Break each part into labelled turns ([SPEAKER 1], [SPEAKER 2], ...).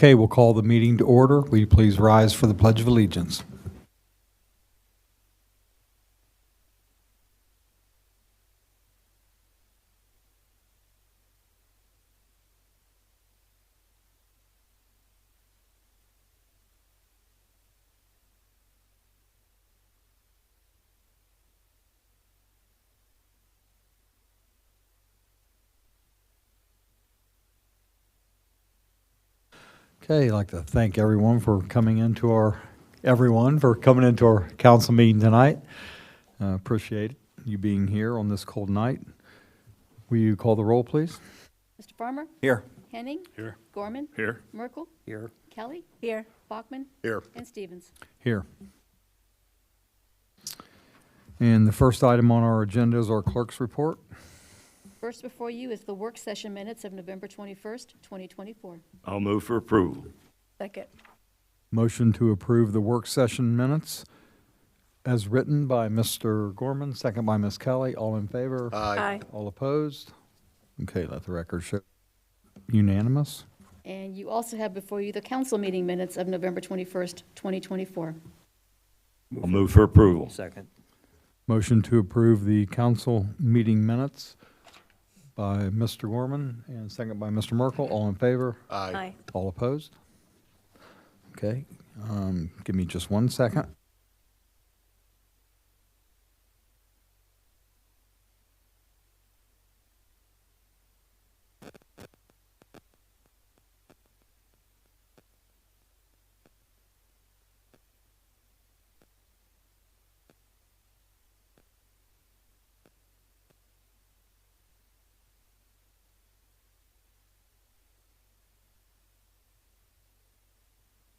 [SPEAKER 1] Okay, we'll call the meeting to order. Will you please rise for the Pledge of Allegiance? Okay, I'd like to thank everyone for coming into our council meeting tonight. Appreciate you being here on this cold night. Will you call the roll, please?
[SPEAKER 2] Mr. Farmer?
[SPEAKER 3] Here.
[SPEAKER 2] Henning?
[SPEAKER 3] Here.
[SPEAKER 2] Gorman?
[SPEAKER 3] Here.
[SPEAKER 2] Merkel?
[SPEAKER 3] Here.
[SPEAKER 2] Kelly? Here. Bachman?
[SPEAKER 3] Here.
[SPEAKER 2] And Stevens.
[SPEAKER 1] Here. And the first item on our agenda is our clerk's report.
[SPEAKER 2] First before you is the work session minutes of November 21st, 2024.
[SPEAKER 3] I'll move for approval.
[SPEAKER 2] Second.
[SPEAKER 1] Motion to approve the work session minutes as written by Mr. Gorman, second by Ms. Kelly. All in favor?
[SPEAKER 2] Aye.
[SPEAKER 1] All opposed? Okay, let the record show unanimous.
[SPEAKER 2] And you also have before you the council meeting minutes of November 21st, 2024.
[SPEAKER 3] I'll move for approval.
[SPEAKER 4] Second.
[SPEAKER 1] Motion to approve the council meeting minutes by Mr. Gorman and second by Mr. Merkel. All in favor?
[SPEAKER 2] Aye.
[SPEAKER 1] All opposed? Okay, give me just 1 second.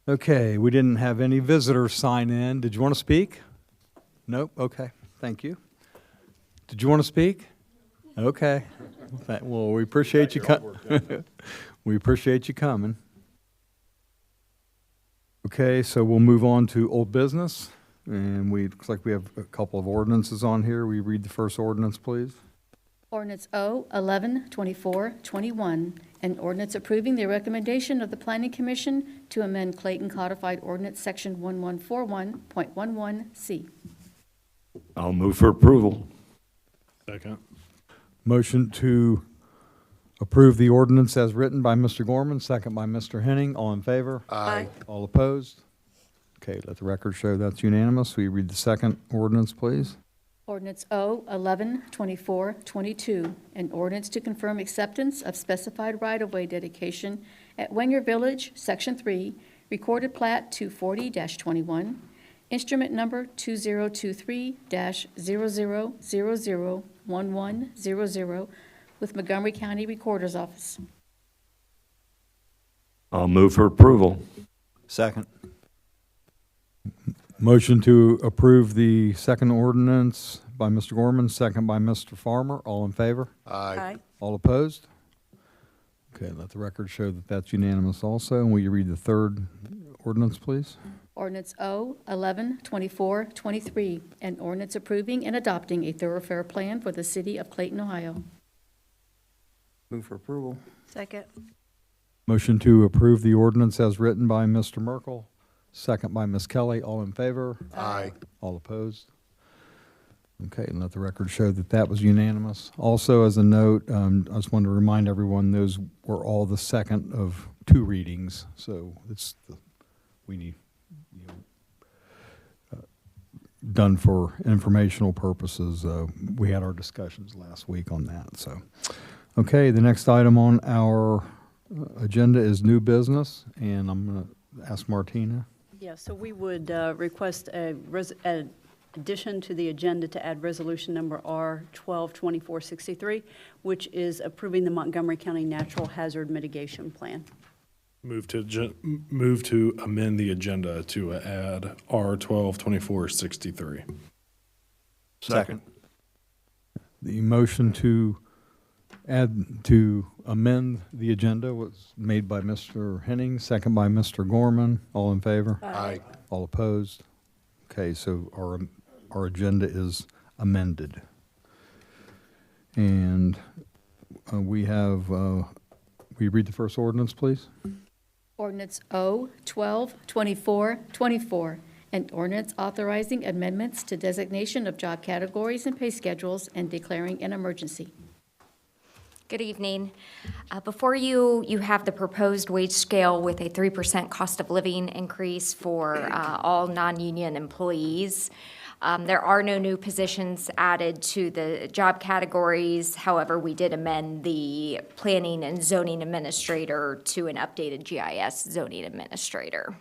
[SPEAKER 1] Okay, we didn't have any visitors sign in. Did you want to speak? Nope, okay, thank you. Did you want to speak? Okay. Well, we appreciate you we appreciate you coming. Okay, so we'll move on to old business. And looks like we have a couple of ordinances on here. Will you read the first ordinance, please?
[SPEAKER 2] Ordinance O-11-24-21, an ordinance approving the recommendation of the Planning Commission to amend Clayton Codified Ordinance Section 1141.11C.
[SPEAKER 3] I'll move for approval.
[SPEAKER 4] Second.
[SPEAKER 1] Motion to approve the ordinance as written by Mr. Gorman, second by Mr. Henning. All in favor?
[SPEAKER 2] Aye.
[SPEAKER 1] All opposed? Okay, let the record show that's unanimous. Will you read the second ordinance, please?
[SPEAKER 2] Ordinance O-11-24-22, an ordinance to confirm acceptance of specified right-of-way dedication at Wenger Village, Section 3, recorded plat 240-21, instrument number 2023-00001100 with Montgomery County Recorder's Office.
[SPEAKER 3] I'll move for approval.
[SPEAKER 4] Second.
[SPEAKER 1] Motion to approve the second ordinance by Mr. Gorman, second by Mr. Farmer. All in favor?
[SPEAKER 2] Aye.
[SPEAKER 1] All opposed? Okay, let the record show that that's unanimous also. And will you read the third ordinance, please?
[SPEAKER 2] Ordinance O-11-24-23, an ordinance approving and adopting a thoroughfare plan for the city of Clayton, Ohio.
[SPEAKER 4] Move for approval.
[SPEAKER 2] Second.
[SPEAKER 1] Motion to approve the ordinance as written by Mr. Merkel, second by Ms. Kelly. All in favor?
[SPEAKER 2] Aye.
[SPEAKER 1] All opposed? Okay, and let the record show that that was unanimous. Also, as a note, I just wanted to remind everyone, those were all the second of two readings. So we need, done for informational purposes. We had our discussions last week on that. So, okay, the next item on our agenda is new business, and I'm going to ask Martina.
[SPEAKER 5] Yeah, so we would request an addition to the agenda to add resolution number R-12-2463, which is approving the Montgomery County Natural Hazard Mitigation Plan.
[SPEAKER 6] Move to amend the agenda to add R-12-2463.
[SPEAKER 4] Second.
[SPEAKER 1] The motion to amend the agenda was made by Mr. Henning, second by Mr. Gorman. All in favor?
[SPEAKER 2] Aye.
[SPEAKER 1] All opposed? Okay, so our agenda is amended. And we have, will you read the first ordinance, please?
[SPEAKER 2] Ordinance O-12-24-24, an ordinance authorizing amendments to designation of job categories and pay schedules and declaring an emergency.
[SPEAKER 7] Good evening. Before you, you have the proposed wage scale with a 3% cost of living increase for all non-union employees. There are no new positions added to the job categories. However, we did amend the planning and zoning administrator to an updated GIS zoning administrator.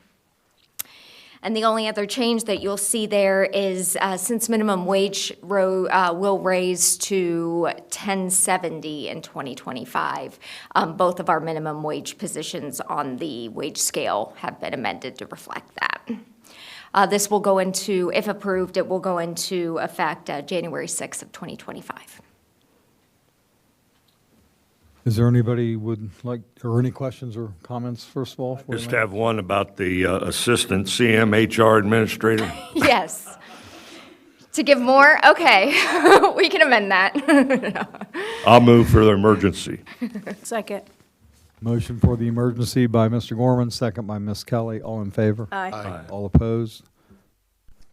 [SPEAKER 7] And the only other change that you'll see there is since minimum wage will raise to $10.70 in 2025, both of our minimum wage positions on the wage scale have been amended to reflect that. This will go into, if approved, it will go into effect January 6th of 2025.
[SPEAKER 1] Is there anybody would like, or any questions or comments, first of all? for
[SPEAKER 3] Just
[SPEAKER 1] tonight?
[SPEAKER 3] have one about the assistant CMHR administrator.
[SPEAKER 7] Yes. To give more? Okay, we can amend that.
[SPEAKER 3] I'll move for the emergency.
[SPEAKER 5] Second.
[SPEAKER 1] Motion for the emergency by Mr. Gorman, second by Ms. Kelly. All in favor?
[SPEAKER 5] Aye.
[SPEAKER 1] All opposed?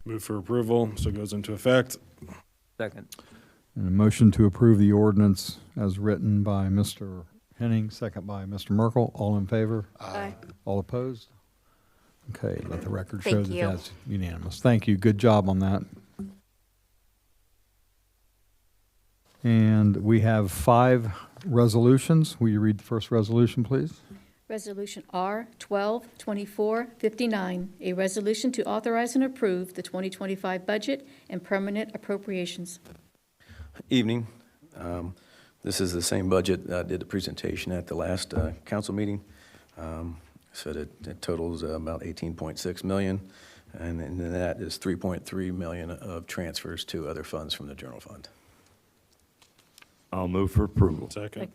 [SPEAKER 6] Move for approval, so it goes into effect.
[SPEAKER 4] Second.
[SPEAKER 1] And a motion to approve the ordinance as written by Mr. Henning, second by Mr. Merkel. All in favor?
[SPEAKER 5] Aye.
[SPEAKER 1] All opposed? Okay, let the record show
[SPEAKER 7] Thank
[SPEAKER 1] that
[SPEAKER 7] you.
[SPEAKER 1] that's unanimous. Thank you. Good job on that. And we have 5 resolutions. Will you read the first resolution, please?
[SPEAKER 2] Resolution R-12-24-59, a resolution to authorize and approve the 2025 budget and permanent appropriations.
[SPEAKER 8] Evening. This is the same budget I did the presentation at the last council meeting. So it totals about 18.6 million, and then that is 3.3 million of transfers to other funds from the general fund.
[SPEAKER 3] I'll move for approval.
[SPEAKER 6] Second.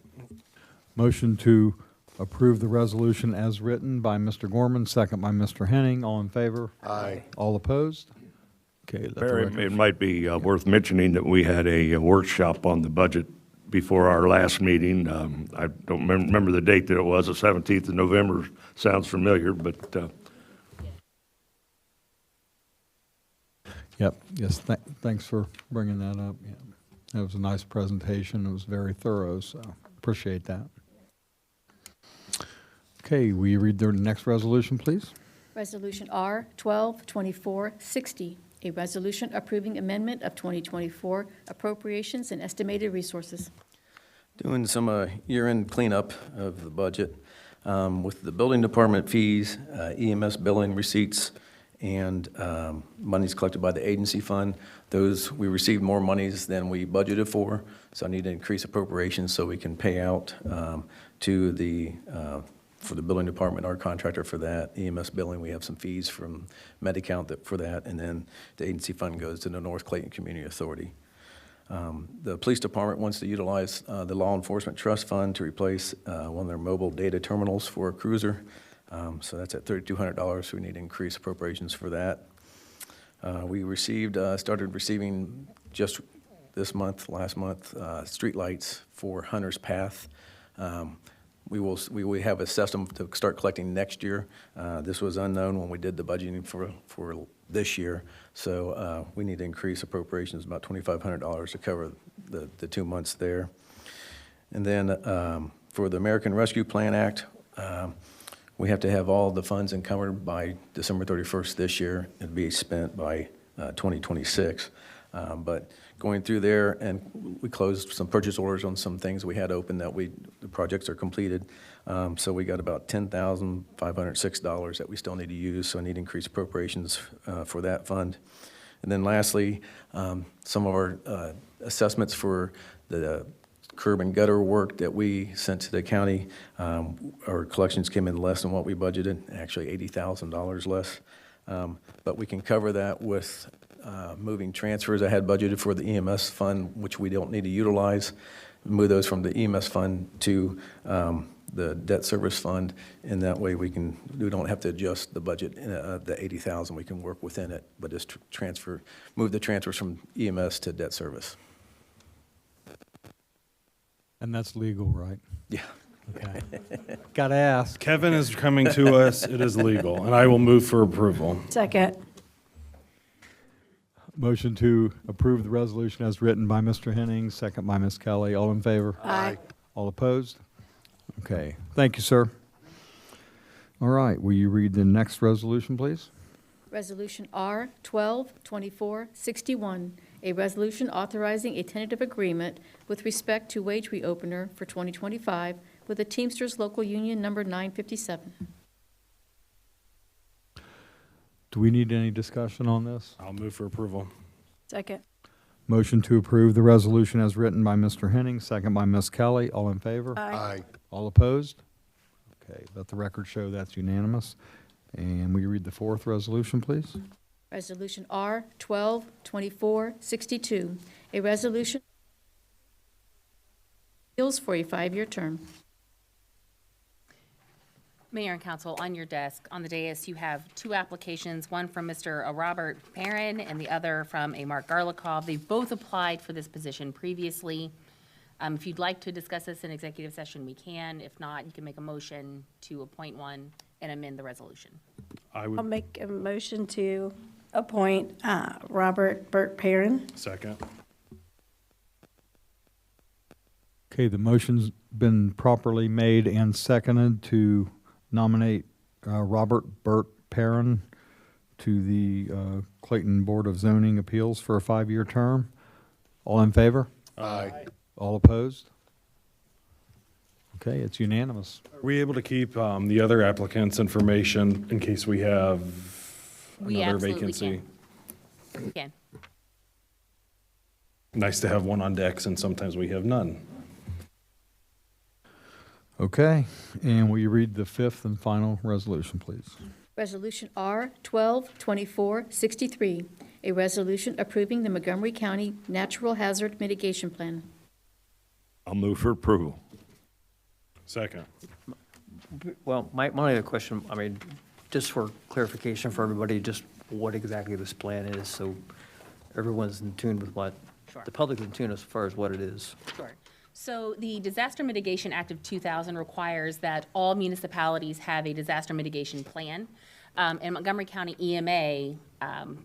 [SPEAKER 1] Motion to approve the resolution as written by Mr. Gorman, second by Mr. Henning. All in favor?
[SPEAKER 4] Aye.
[SPEAKER 1] All opposed? Okay, let the
[SPEAKER 3] Barry,
[SPEAKER 1] record
[SPEAKER 3] it might be worth mentioning that we had a workshop on the budget before our last meeting. I don't remember the date that it was, the 17th of November. Sounds familiar, but
[SPEAKER 1] Yep, yes, thanks for bringing that up. Yeah. That was a nice presentation. It was very thorough, so appreciate that. Okay, will you read the next resolution, please?
[SPEAKER 2] Resolution R-12-24-60, a resolution approving amendment of 2024 appropriations and estimated resources.
[SPEAKER 8] Doing some year-end cleanup of the budget with the building department fees, EMS billing receipts, and monies collected by the agency fund. Those, we received more monies than we budgeted for, so I need to increase appropriations so we can pay out to the, for the building department, our contractor for that. EMS billing, we have some fees from Medi-Count for that, and then the agency fund goes to the North Clayton Community Authority. The police department wants to utilize the law enforcement trust fund to replace one of their mobile data terminals for a cruiser. So that's at $3,200, so we need to increase appropriations for that. We received, started receiving just this month, last month, streetlights for Hunter's Path. We have assessed them to start collecting next year. This was unknown when we did the budgeting for this year, so we need to increase appropriations about $2,500 to cover the 2 months there. And then for the American Rescue Plan Act, we have to have all the funds encumbered by December 31st this year and be spent by 2026. But going through there, and we closed some purchase orders on some things we had open that the projects are completed. So we got about $10,506 that we still need to use, so I need to increase appropriations for that fund. And then lastly, some of our assessments for the curb and gutter work that we sent to the county, our collections came in less than what we budgeted, actually $80,000 less. But we can cover that with moving transfers I had budgeted for the EMS fund, which we don't need to utilize, move those from the EMS fund to the debt service fund, and that way we don't have to adjust the budget, the $80,000, we can work within it, but just move the transfers from EMS to debt service.
[SPEAKER 1] And that's legal, right?
[SPEAKER 8] Yeah,
[SPEAKER 1] Okay. Gotta ask.
[SPEAKER 6] Kevin is coming to us. It is legal, and I will move for approval.
[SPEAKER 5] Second.
[SPEAKER 1] Motion to approve the resolution as written by Mr. Henning, second by Ms. Kelly. All in favor?
[SPEAKER 5] Aye.
[SPEAKER 1] All opposed? Okay, thank you, sir. All right, will you read the next resolution, please?
[SPEAKER 2] Resolution R 122461, a resolution authorizing a tentative agreement with respect to wage reopener for 2025 with the Teamsters Local Union Number 957.
[SPEAKER 1] Do we need any discussion on this?
[SPEAKER 6] I'll move for approval.
[SPEAKER 5] Second.
[SPEAKER 1] Motion to approve the resolution as written by Mr. Henning, second by Ms. Kelly. All in favor?
[SPEAKER 5] Aye.
[SPEAKER 1] All opposed? Okay, let the record show that's unanimous. And will you read the fourth resolution, please?
[SPEAKER 2] Resolution R 122462, a resolution appeals for a 5-year term.
[SPEAKER 9] Mayor and Council, on your desk, on the dais, you have 2 applications, one from Mr. Robert Perrin and the other from a Mark Garlikov. They've both applied for this position previously. If you'd like to discuss this in executive session, we can. If not, you can make a motion to appoint one and amend the resolution.
[SPEAKER 6] I
[SPEAKER 10] I'll
[SPEAKER 6] would,
[SPEAKER 10] make a motion to appoint Robert Burt Perrin.
[SPEAKER 6] second.
[SPEAKER 1] Okay, the motion's been properly made and seconded to nominate Robert Burt Perrin to the Clayton Board of Zoning Appeals for a 5-year term. All in favor?
[SPEAKER 4] Aye.
[SPEAKER 1] All opposed? Okay, it's unanimous.
[SPEAKER 6] Are we able to keep the other applicants' information in case we have
[SPEAKER 9] We
[SPEAKER 6] another
[SPEAKER 9] absolutely
[SPEAKER 6] vacancy?
[SPEAKER 9] We can.
[SPEAKER 6] Nice to have one on deck, since sometimes we have none.
[SPEAKER 1] Okay, and will you read the fifth and final resolution, please?
[SPEAKER 2] Resolution R 122463, a resolution approving the Montgomery County Natural Hazard Mitigation Plan.
[SPEAKER 3] I'll move for approval.
[SPEAKER 6] Second.
[SPEAKER 4] Well, my only other question, I mean, just for clarification for everybody, just what exactly this plan is, so everyone's in tune with what,
[SPEAKER 9] Sure.
[SPEAKER 4] the public is in tune as far as what it is.
[SPEAKER 9] Sure. So the Disaster Mitigation Act of 2000 requires that all municipalities have a disaster mitigation plan. And Montgomery County EMA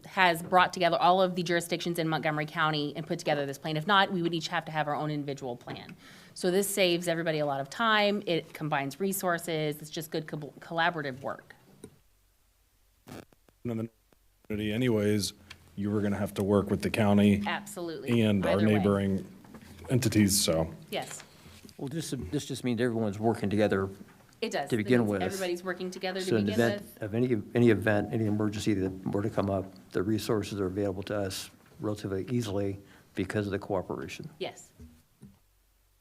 [SPEAKER 9] has brought together all of the jurisdictions in Montgomery County and put together this plan. If not, we would each have to have our own individual plan. So this saves everybody a lot of time. It combines resources. It's just good collaborative work.
[SPEAKER 6] In the community anyways, you were going to have to work with the county
[SPEAKER 9] Absolutely.
[SPEAKER 6] and our
[SPEAKER 9] Either way.
[SPEAKER 6] neighboring entities, so.
[SPEAKER 9] Yes,
[SPEAKER 4] Well, this just means everyone's working together.
[SPEAKER 9] it does.
[SPEAKER 4] To
[SPEAKER 9] It
[SPEAKER 4] begin
[SPEAKER 9] means
[SPEAKER 4] with.
[SPEAKER 9] Everybody's working together
[SPEAKER 4] So
[SPEAKER 9] to
[SPEAKER 4] in the
[SPEAKER 9] begin
[SPEAKER 4] event
[SPEAKER 9] with.
[SPEAKER 4] of any emergency that were to come up, the resources are available to us relatively easily because of the cooperation.
[SPEAKER 9] Yes.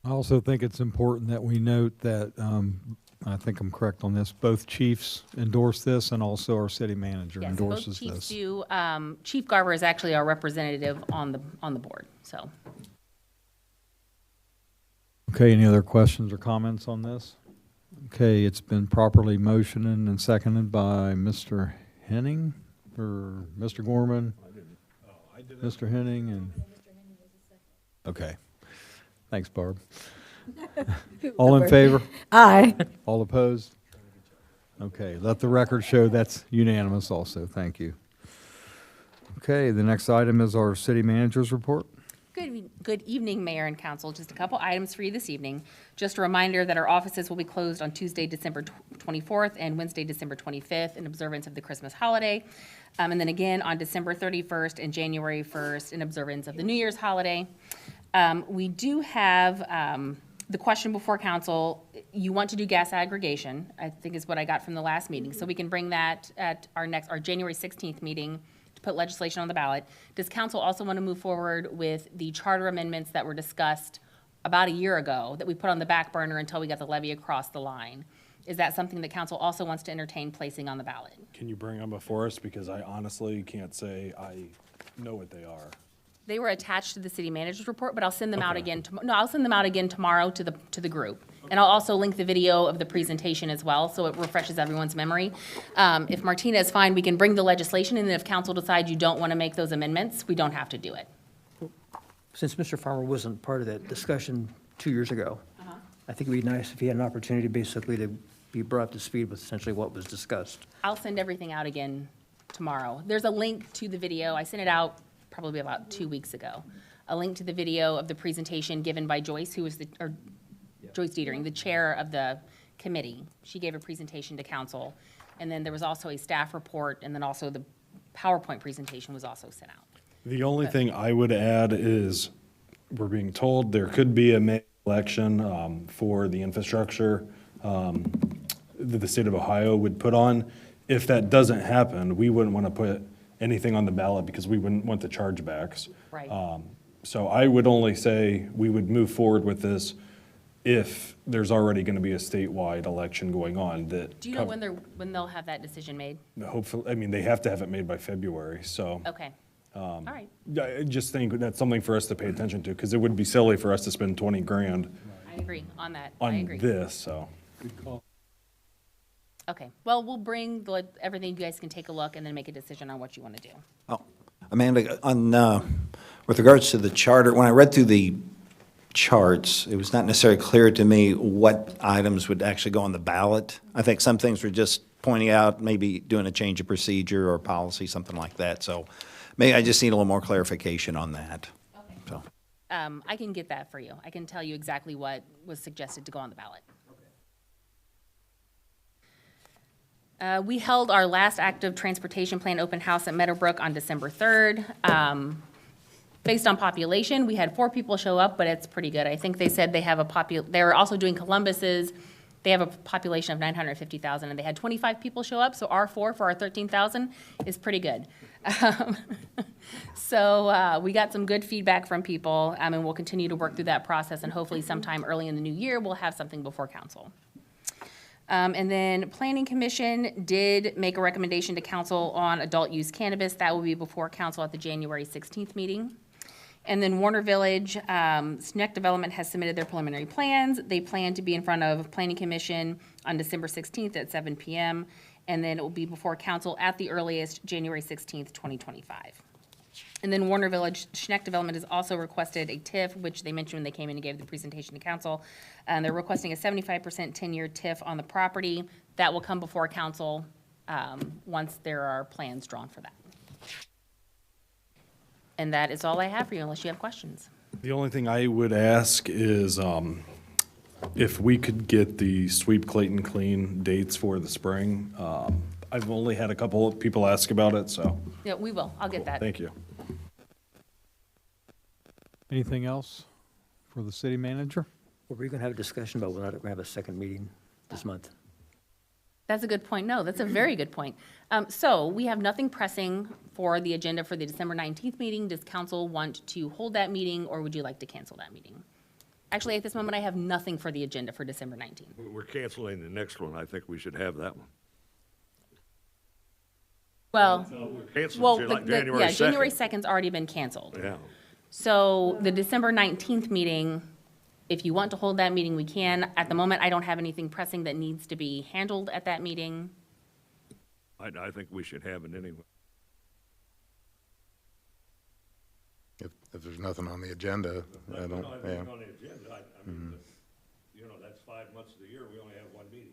[SPEAKER 1] I also think it's important that we note that, I think I'm correct on this, both chiefs endorse this and also our city manager
[SPEAKER 9] Yes, both
[SPEAKER 1] endorses
[SPEAKER 9] chiefs
[SPEAKER 1] this.
[SPEAKER 9] do. Chief Garver is actually our representative on the board, so.
[SPEAKER 1] Okay, any other questions or comments on this? Okay, it's been properly motioned and seconded by Mr. Henning, or Mr. Gorman? Mr. Henning and... Okay. Thanks, Barb. All in favor?
[SPEAKER 10] Aye.
[SPEAKER 1] All opposed? Okay, let the record show that's unanimous also. Thank you. Okay, the next item is our city manager's report.
[SPEAKER 9] Good evening, Mayor and Council. Just a couple items for you this evening. Just a reminder that our offices will be closed on Tuesday, December 24th and Wednesday, December 25th in observance of the Christmas holiday. And then again on December 31st and January 1st in observance of the New Year's holiday. We do have the question before council. You want to do gas aggregation, I think is what I got from the last meeting. So we can bring that at our January 16th meeting to put legislation on the ballot. Does council also want to move forward with the charter amendments that were discussed about a year ago that we put on the back burner until we got the levy across the line? Is that something that council also wants to entertain placing on the ballot?
[SPEAKER 6] Can you bring them before us? Because I honestly can't say I know what they are.
[SPEAKER 9] They were attached to the city manager's report, but I'll send them out again. I'll send them out again tomorrow to the group. And I'll also link the video of the presentation as well, so it refreshes everyone's memory. If Martina is fine, we can bring the legislation, and if council decides you don't want to make those amendments, we don't have to do it.
[SPEAKER 4] Since Mr. Farmer wasn't part of that discussion 2 years ago, I think it'd be nice if he had an opportunity basically to be brought up to speed with essentially what was discussed.
[SPEAKER 9] I'll send everything out again tomorrow. There's a link to the video. I sent it out probably about 2 weeks ago. A link to the video of the presentation given by Joyce, who was Joyce Dietering, the chair of the committee. She gave a presentation to council. And then there was also a staff report, and then also the PowerPoint presentation was also sent out.
[SPEAKER 6] The only thing I would add is, we're being told there could be a May election for the infrastructure that the state of Ohio would put on. If that doesn't happen, we wouldn't want to put anything on the ballot because we wouldn't want the chargebacks.
[SPEAKER 9] Right.
[SPEAKER 6] So I would only say we would move forward with this if there's already going to be a statewide election going on that.
[SPEAKER 9] Do you know when they'll have that decision made?
[SPEAKER 6] Hopefully, I mean, they have to have it made by February, so.
[SPEAKER 9] Okay. All right.
[SPEAKER 6] I just think that's something for us to pay attention to, because it would be silly for us to spend 20 grand
[SPEAKER 9] I agree on that. I
[SPEAKER 6] on
[SPEAKER 9] agree.
[SPEAKER 6] this, so.
[SPEAKER 9] Okay. Well, we'll bring everything. You guys can take a look and then make a decision on what you want to do.
[SPEAKER 11] Oh, Amanda, with regards to the charter, when I read through the charts, it was not necessarily clear to me what items would actually go on the ballot. I think some things were just pointing out, maybe doing a change of procedure or policy, something like that. So maybe I just need a little more clarification on that.
[SPEAKER 9] Okay.
[SPEAKER 11] So,
[SPEAKER 9] I can get that for you. I can tell you exactly what was suggested to go on the ballot. We held our last active transportation plan open house at Meadowbrook on December 3rd. Based on population, we had 4 people show up, but it's pretty good. I think they said they have they're also doing Columbus's. They have a population of 950,000, and they had 25 people show up, so our 4 for our 13,000 is pretty good. So we got some good feedback from people, and we'll continue to work through that process, and hopefully sometime early in the new year, we'll have something before council. And then Planning Commission did make a recommendation to council on adult use cannabis. That will be before council at the January 16th meeting. And then Warner Village, SNEC Development has submitted their preliminary plans. They plan to be in front of Planning Commission on December 16th at 7 p.m. And then it will be before council at the earliest, January 16th, 2025. And then Warner Village, SNEC Development has also requested a TIF, which they mentioned when they came in and gave the presentation to council. And they're requesting a 75% 10-year TIF on the property. That will come before council once there are plans drawn for that. And that is all I have for you, unless you have questions.
[SPEAKER 6] The only thing I would ask is if we could get the Sweep Clayton Clean dates for the spring. I've only had a couple of people ask about it, so.
[SPEAKER 9] Yeah, we will. I'll get that.
[SPEAKER 6] Thank you.
[SPEAKER 1] Anything else for the city manager?
[SPEAKER 4] Were we going to have a discussion about whether we're going to have a second meeting this month?
[SPEAKER 9] That's a good point. No, that's a very good point. So we have nothing pressing for the agenda for the December 19th meeting. Does council want to hold that meeting, or would you like to cancel that meeting? Actually, at this moment, I have nothing for the agenda for December 19th.
[SPEAKER 3] We're canceling the next one. I think we should have that one.
[SPEAKER 9] Well,
[SPEAKER 3] Cancel January 2nd.
[SPEAKER 9] January 2nd's already been canceled.
[SPEAKER 3] Yeah.
[SPEAKER 9] So the December 19th meeting, if you want to hold that meeting, we can. At the moment, I don't have anything pressing that needs to be handled at that meeting.
[SPEAKER 3] I think we should have it anyway.
[SPEAKER 12] If there's nothing on the agenda, I don't, yeah.
[SPEAKER 3] On the agenda, I mean, that's 5 months of the year, we only have one meeting.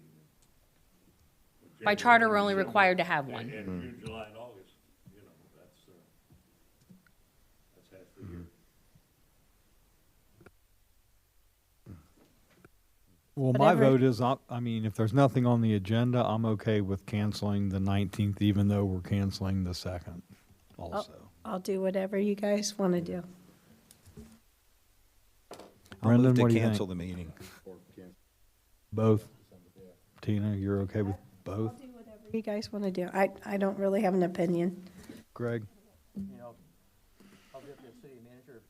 [SPEAKER 9] By charter, we're only required to have one.
[SPEAKER 3] And June, July, and August, that's half the year.
[SPEAKER 1] Well, my
[SPEAKER 10] Whatever.
[SPEAKER 1] vote is, I mean, if there's nothing on the agenda, I'm okay with canceling the 19th, even though we're canceling the 2nd also.
[SPEAKER 10] I'll do whatever you guys want to do.
[SPEAKER 11] I'll move
[SPEAKER 1] Brendan,
[SPEAKER 11] to
[SPEAKER 1] what do you
[SPEAKER 11] cancel
[SPEAKER 1] think?
[SPEAKER 11] the meeting.
[SPEAKER 1] Both? Tina, you're okay with both?
[SPEAKER 10] I'll do whatever you guys want to do. I don't really have an opinion.
[SPEAKER 1] Greg?
[SPEAKER 4] I'll get the city manager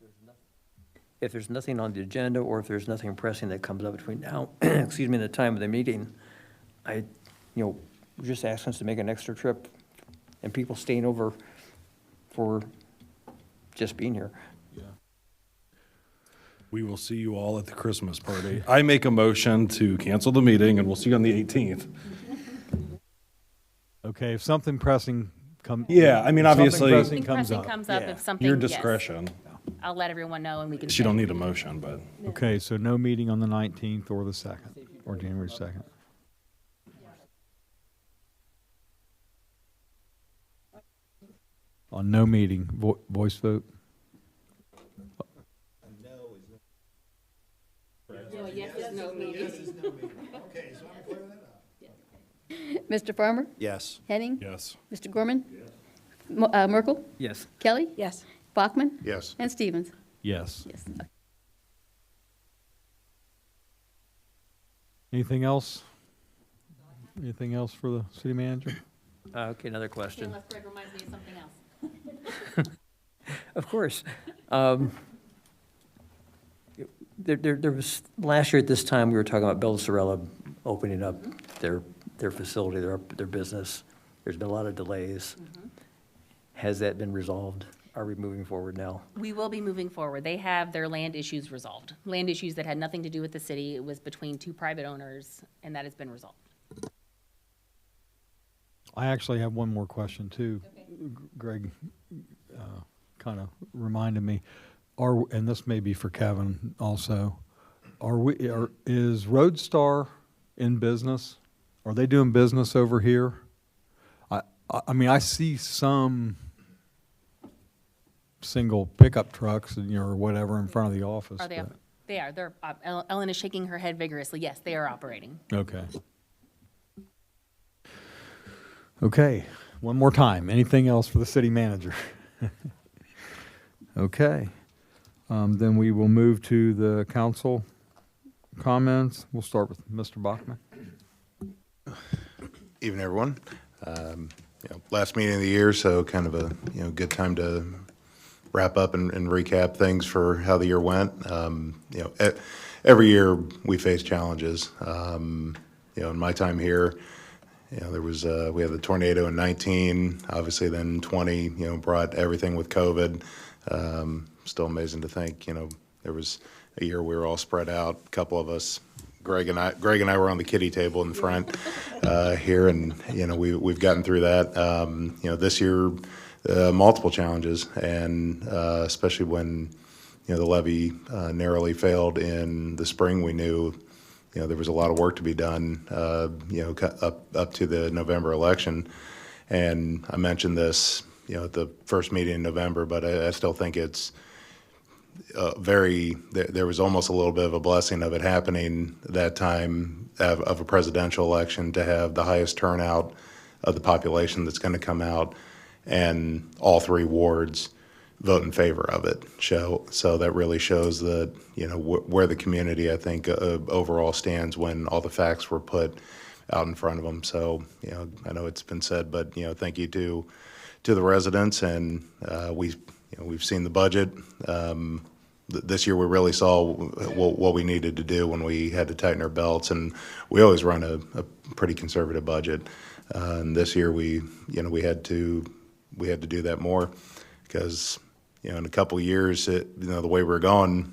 [SPEAKER 4] if there's nothing on the agenda, or if there's nothing pressing that comes up between now, excuse me, and the time of the meeting. Just asking us to make an extra trip and people staying over for just being here.
[SPEAKER 6] We will see you all at the Christmas party. I make a motion to cancel the meeting, and we'll see you on the 18th.
[SPEAKER 1] Okay, if something pressing comes.
[SPEAKER 6] Yeah, I mean, obviously-
[SPEAKER 1] Something
[SPEAKER 9] Something
[SPEAKER 1] pressing
[SPEAKER 9] pressing
[SPEAKER 1] comes up.
[SPEAKER 9] comes up
[SPEAKER 6] Yeah,
[SPEAKER 9] if something,
[SPEAKER 6] your
[SPEAKER 9] yes.
[SPEAKER 6] discretion.
[SPEAKER 9] I'll let everyone know and we can.
[SPEAKER 6] She don't
[SPEAKER 9] say-
[SPEAKER 6] need a motion, but
[SPEAKER 1] Okay, so no meeting on the 19th or the 2nd, or January 2nd. On no meeting, voice vote?
[SPEAKER 2] Mr. Farmer?
[SPEAKER 11] Yes.
[SPEAKER 2] Henning?
[SPEAKER 6] yes.
[SPEAKER 2] Mr. Gorman? Merkel?
[SPEAKER 4] Yes.
[SPEAKER 2] Kelly?
[SPEAKER 10] Yes.
[SPEAKER 2] Bachman?
[SPEAKER 12] Yes.
[SPEAKER 2] And Stevens?
[SPEAKER 1] Yes.
[SPEAKER 2] Yes.
[SPEAKER 1] Anything else? Anything else for the city manager?
[SPEAKER 4] Okay, another question.
[SPEAKER 9] Unless Greg reminds me of something else.
[SPEAKER 4] Of course. There was, last year at this time, we were talking about Bella Sorella opening up their facility, their business. There's been a lot of delays. Has that been resolved? Are we moving forward now?
[SPEAKER 9] We will be moving forward. They have their land issues resolved. Land issues that had nothing to do with the city. It was between two private owners, and that has been resolved.
[SPEAKER 1] I actually have one more question too. Greg kind of reminded me, and this may be for Kevin also, is Roadstar in business? Are they doing business over here? I mean, I see some single pickup trucks, or whatever in front of the office.
[SPEAKER 9] Are they?
[SPEAKER 1] but-
[SPEAKER 9] They are. They're. Ellen is shaking her head vigorously. Yes, they are operating.
[SPEAKER 1] Okay. Okay, one more time. Anything else for the city manager? Okay. Then we will move to the council comments. We'll start with Mr. Bachman.
[SPEAKER 12] Evening, everyone. Last meeting of the year, so kind of a, good time to wrap up and recap things for how the year went. Every year we face challenges. In my time here, there was, we had the tornado in 19, obviously then 20, brought everything with COVID. Still amazing to think, there was a year we were all spread out, a couple of us, Greg and I were on the kiddie table in front here, and we've gotten through that. This year, multiple challenges, and especially when the levy narrowly failed in the spring, we knew there was a lot of work to be done. Up to the November election, and I mentioned this at the first meeting in November, but I still think it's there was almost a little bit of a blessing of it happening that time of a presidential election, to have the highest turnout of the population that's going to come out, and all three wards vote in favor of it. So that really shows that, where the community, I think, overall stands when all the facts were put out in front of them. So, I know it's been said, but, thank you to the residents, and we've seen the budget. This year we really saw what we needed to do when we had to tighten our belts, and we always run a pretty conservative budget. And this year we had to do that more, because in a couple of years, the way we're going,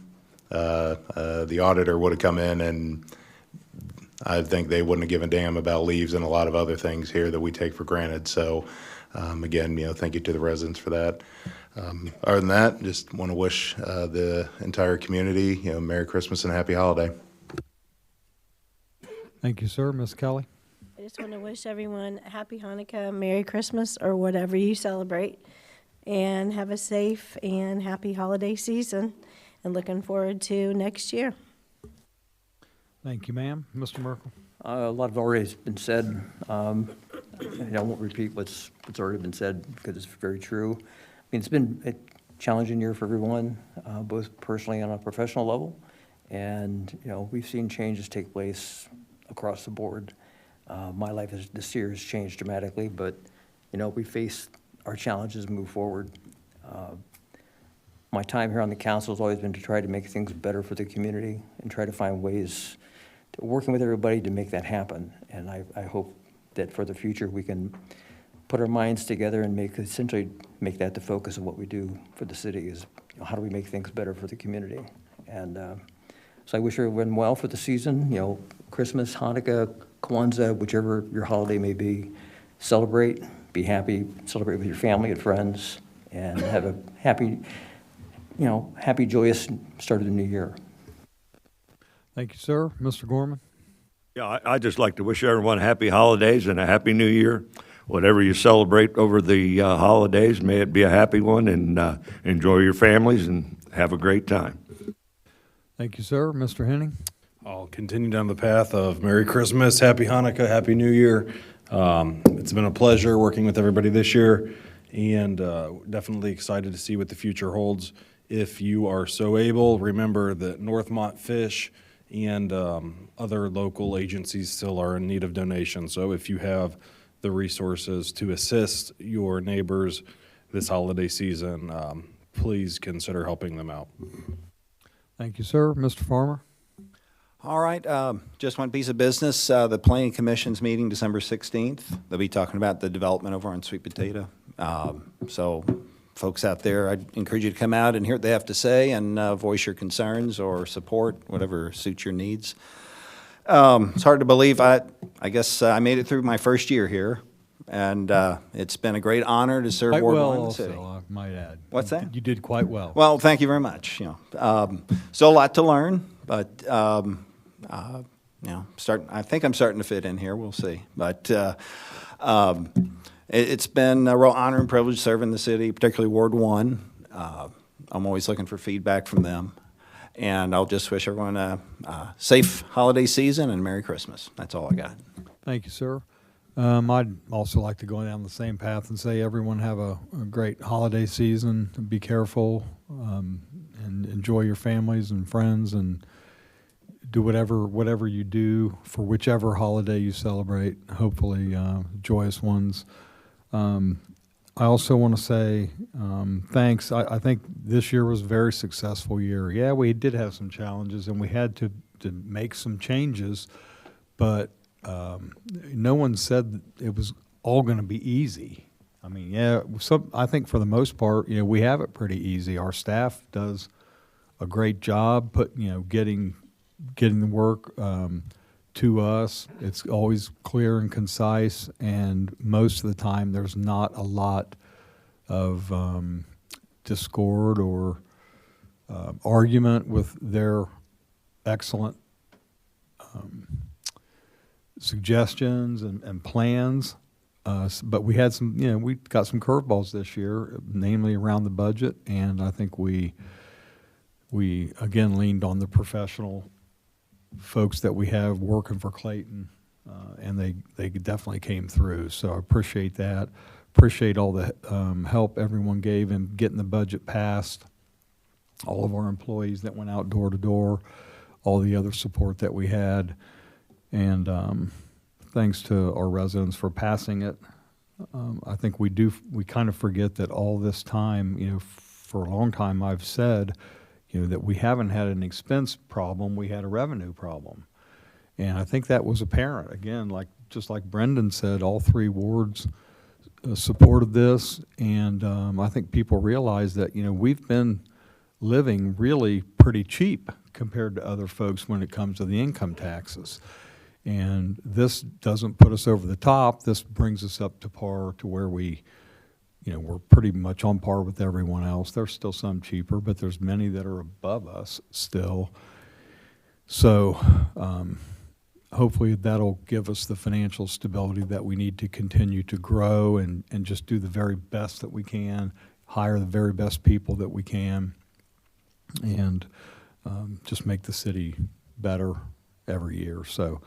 [SPEAKER 12] the auditor would have come in, and I think they wouldn't have given a damn about leaves and a lot of other things here that we take for granted. So again, thank you to the residents for that. Other than that, just want to wish the entire community, Merry Christmas and Happy Holiday.
[SPEAKER 1] Thank you, sir. Ms. Kelly?
[SPEAKER 10] I just want to wish everyone a happy Hanukkah, Merry Christmas, or whatever you celebrate, and have a safe and happy holiday season, and looking forward to next year.
[SPEAKER 1] Thank you, ma'am. Mr. Merkel?
[SPEAKER 4] A lot have already been said. I won't repeat what's already been said, because it's very true. I mean, it's been a challenging year for everyone, both personally and on a professional level. And, we've seen changes take place across the board. My life this year has changed dramatically, but, we face our challenges and move forward. My time here on the council has always been to try to make things better for the community and try to find ways to working with everybody to make that happen. And I hope that for the future we can put our minds together and essentially make that the focus of what we do for the city, is how do we make things better for the community. And so I wish everyone well for the season, Christmas, Hanukkah, Kwanzaa, whichever your holiday may be. Celebrate, be happy, celebrate with your family and friends, and have a happy happy, joyous start of the new year.
[SPEAKER 1] Thank you, sir. Mr. Gorman?
[SPEAKER 3] Yeah, I'd just like to wish everyone happy holidays and a happy new year. Whatever you celebrate over the holidays, may it be a happy one, and enjoy your families and have a great time.
[SPEAKER 1] Thank you, sir. Mr. Henning?
[SPEAKER 6] I'll continue down the path of Merry Christmas, Happy Hanukkah, Happy New Year. It's been a pleasure working with everybody this year, and definitely excited to see what the future holds. If you are so able, remember that Northmont Fish and other local agencies still are in need of donations. So if you have the resources to assist your neighbors this holiday season, please consider helping them out.
[SPEAKER 1] Thank you, sir. Mr. Farmer?
[SPEAKER 11] All right, just one piece of business. The Planning Commission's meeting December 16th. They'll be talking about the development over on Sweet Potato. So folks out there, I'd encourage you to come out and hear what they have to say and voice your concerns or support, whatever suits your needs. It's hard to believe. I guess I made it through my first year here, and it's been a great honor to serve
[SPEAKER 1] Quite
[SPEAKER 11] Ward
[SPEAKER 1] well
[SPEAKER 11] 1
[SPEAKER 1] also,
[SPEAKER 11] City.
[SPEAKER 1] I might add.
[SPEAKER 11] What's that?
[SPEAKER 1] You did quite well.
[SPEAKER 11] Well, thank you very much. Still a lot to learn, but I think I'm starting to fit in here. We'll see. But it's been a real honor and privilege serving the city, particularly Ward 1. I'm always looking for feedback from them. And I'll just wish everyone a safe holiday season and Merry Christmas. That's all I got.
[SPEAKER 1] Thank you, sir. I'd also like to go down the same path and say everyone have a great holiday season. Be careful and enjoy your families and friends, and do whatever you do for whichever holiday you celebrate, hopefully joyous ones. I also want to say thanks. I think this year was a very successful year. Yeah, we did have some challenges, and we had to make some changes, but no one said that it was all going to be easy. I mean, yeah, I think for the most part, we have it pretty easy. Our staff does a great job getting the work to us. It's always clear and concise, and most of the time there's not a lot of discord or argument with their excellent suggestions and plans. But we had some, we got some curveballs this year, namely around the budget, and I think we again leaned on the professional folks that we have working for Clayton, and they definitely came through. So I appreciate that. Appreciate all the help everyone gave in getting the budget passed, all of our employees that went out door to door, all the other support that we had, and thanks to our residents for passing it. I think we kind of forget that all this time, for a long time I've said, that we haven't had an expense problem, we had a revenue problem. And I think that was apparent. Again, just like Brendan said, all three wards supported this, and I think people realize that, we've been living really pretty cheap compared to other folks when it comes to the income taxes. And this doesn't put us over the top. This brings us up to par to where we're pretty much on par with everyone else. There's still some cheaper, but there's many that are above us still. So hopefully that'll give us the financial stability that we need to continue to grow and just do the very best that we can, hire the very best people that we can, and just make the city better every year. So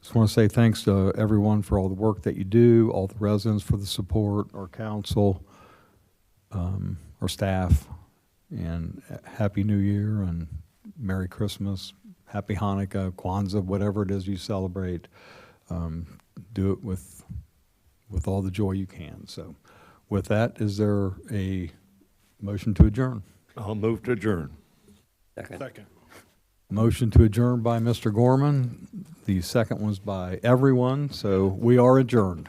[SPEAKER 1] just want to say thanks to everyone for all the work that you do, all the residents for the support, our council, our staff, and Happy New Year and Merry Christmas, Happy Hanukkah, Kwanzaa, whatever it is you celebrate. Do it with all the joy you can. So with that, is there a motion to adjourn?
[SPEAKER 3] I'll move to adjourn.
[SPEAKER 6] Second.
[SPEAKER 1] Motion to adjourn by Mr. Gorman. The second was by everyone, so we are adjourned.